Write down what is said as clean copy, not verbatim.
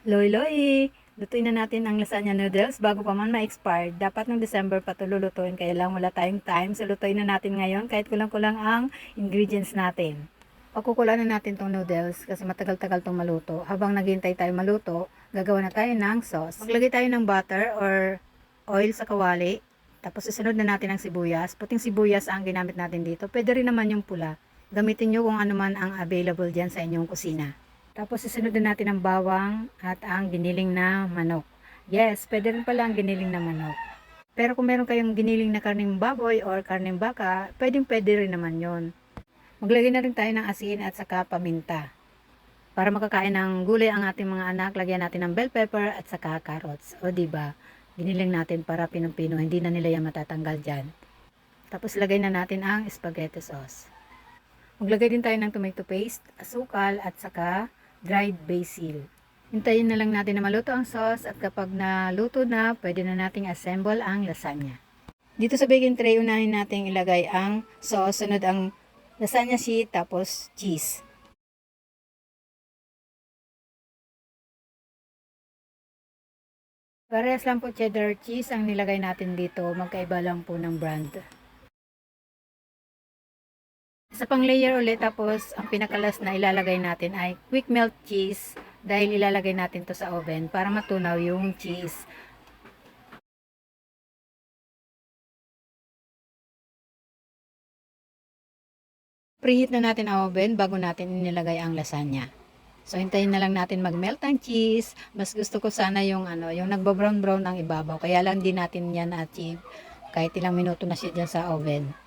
Loy Loy! Lutuin na natin ang lasagna noodles bago pa man ma-expire. Dapat ng December pa ito lulutuin, kaya lang wala tayong time. So lutuin na natin ngayon kahit kulang-kulang ang ingredients natin. Pagkukulaan na natin tong noodles kasi matagal-tagal tong maluto. Habang naghihintay tayo maluto, gagawa na tayo ng sauce. Maglagay tayo ng butter or oil sa kawali. Tapos susunod na natin ang sibuyas. Puting sibuyas ang ginamit natin dito. Pwede rin naman yung pula. Gamitin nyo kung ano man ang available dyan sa inyong kusina. Tapos susunod na natin ang bawang at ang giniling na manok. Yes, pwede rin pala ang giniling na manok. Pero kung meron kayong giniling na karneng baboy or karneng baka, pwede rin naman yon. Maglagay na rin tayo ng asin at saka paminta. Para makakain ng gulay ang ating mga anak, lagyan natin ng bell pepper at saka carrots. O diba, giniling natin para pinong-pino, hindi na nila yan matatanggal dyan. Tapos lagay na natin ang spaghetti sauce. Maglagay din tayo ng tomato paste, asukal at saka dried basil. Hintayin na lang natin na maluto ang sauce at kapag naluto na, pwede na nating assemble ang lasagna. Dito sa baking tray, unahin natin ilagay ang sauce, sunod ang lasagna sheet, tapos cheese. Parehas lang po cheddar cheese ang nilagay natin dito, magkaiba lang po ng brand. Sa pang layer ulit, tapos ang pinakalas na ilalagay natin ay quick melt cheese dahil ilalagay natin to sa oven para matunaw yung cheese. Preheat na natin ang oven bago natin inilagay ang lasagna. So hintayin na lang natin mag-melt ang cheese. Mas gusto ko sana yung yung nagbo-brown-brown ang ibabaw. Kaya lang din natin yan na-achieve kahit ilang minuto na siya dyan sa oven.